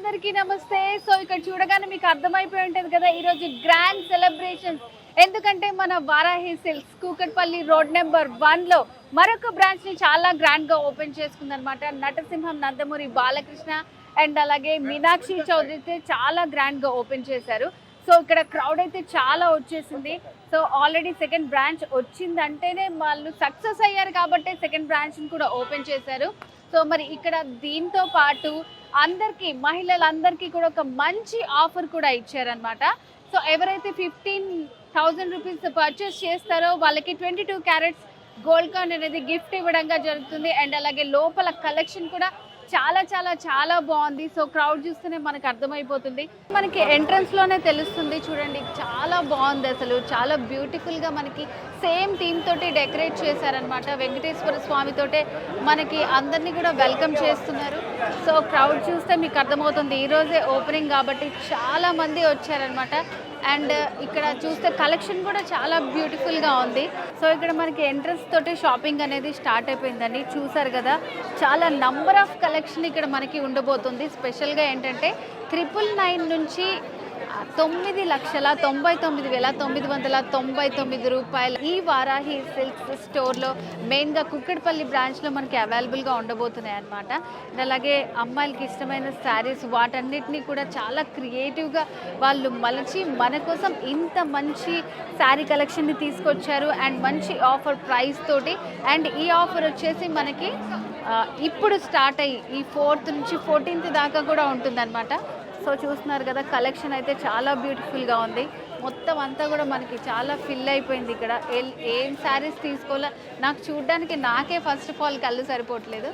అందరికీ నమస్తే. సో ఇక్కడ చూడగానే మీకు అర్థమైపోయి ఉంటుంది కదా ఈరోజు గ్రాండ్ సెలబ్రేషన్స్. ఎందుకంటే మన Varahi silks Kukatpally road number 1లో మరొక బ్రాంచ్ ని చాలా గ్రాండ్ గా ఓపెన్ చేసుకుందనమాట. నటసింహం నందమూరి బాలకృష్ణ అండ్ అలాగే మీనాక్షి చౌదరి చాలా గ్రాండ్ గా ఓపెన్ చేశారు. సో ఇక్కడ క్రౌడ్ అయితే చాలా వచ్చేసింది. సో ఆల్రెడీ సెకండ్ బ్రాంచ్ వచ్చిందంటేనే వాళ్ళు సక్సెస్ అయ్యారు కాబట్టి సెకండ్ బ్రాంచ్ని కూడా ఓపెన్ చేశారు. సో మరి ఇక్కడ దీంతో పాటు అందరికీ మహిళలందరికీ కూడా ఒక మంచి ఆఫర్ కూడా ఇచ్చారనమాట. సో ఎవరైతే 15,000 రూపీస్ పర్చేస్ చేస్తారో వాళ్ళకి 22 క్యారెట్స్ గోల్డ్ కాయిన్ అనేది గిఫ్ట్ ఇవ్వడంగా జరుగుతుంది. అండ్ అలాగే లోపల కలెక్షన్ కూడా చాలా చాలా చాలా బాగుంది. సో క్రౌడ్ చూస్తేనే మనకు అర్థమైపోతుంది, మనకి ఎంట్రన్స్ లోనే తెలుస్తుంది. చూడండి చాలా బాగుంది, అసలు చాలా బ్యూటిఫుల్ గా మనకి సేమ్ థీమ్ తోటి డెకరేట్ చేశారనమాట. వెంకటేశ్వర స్వామి తోటే మనకి అందరినీ కూడా వెల్కమ్ చేస్తున్నారు. సో క్రౌడ్ చూస్తే మీకు అర్థమవుతుంది, ఈరోజే ఓపెనింగ్ కాబట్టి చాలా మంది వచ్చారనమాట. అండ్ ఇక్కడ చూస్తే కలెక్షన్ కూడా చాలా బ్యూటిఫుల్గా ఉంది. సో ఇక్కడ మనకి ఎంట్రన్స్ తోటి షాపింగ్ అనేది స్టార్ట్ అయిపోయిందండి. చూసారు కదా, చాలా నంబర్ ఆఫ్ కలెక్షన్ ఇక్కడ మనకి ఉండబోతుంది. స్పెషల్గా ఏంటంటే 999 నుంచి 9,99,999 రూపాయలు ఈ వారాహి సిల్క్స్ స్టోర్లో మెయిన్గా కుక్కడపల్లి బ్రాంచ్లో మనకి అవైలబుల్గా ఉండబోతున్నాయి అన్నమాట. అలాగే అమ్మాయిలకి ఇష్టమైన శారీస్ వాటన్నిటినీ కూడా చాలా క్రియేటివ్గా వాళ్ళు మలిచి మన కోసం ఇంత మంచి శారీ కలెక్షన్ని తీసుకొచ్చారు. అండ్ మంచి ఆఫర్ ప్రైస్ తోటి. అండ్ ఈ ఆఫర్ వచ్చేసి మనకి ఇప్పుడు స్టార్ట్ అయ్యి ఈ 4th నుంచి 14th దాకా కూడా ఉంటుందన్నమాట. సో చూస్తున్నారు కదా, కలెక్షన్ అయితే చాలా బ్యూటిఫుల్గా ఉంది. మొత్తం అంతా కూడా మనకి చాలా ఫిల్ అయిపోయింది. ఇక్కడ ఏం శారీస్ తీసుకోవాలో నాకు చూడడానికి నాకే ఫస్ట్ ఆఫ్ ఆల్ కళ్ళు సరిపోవట్లేదు.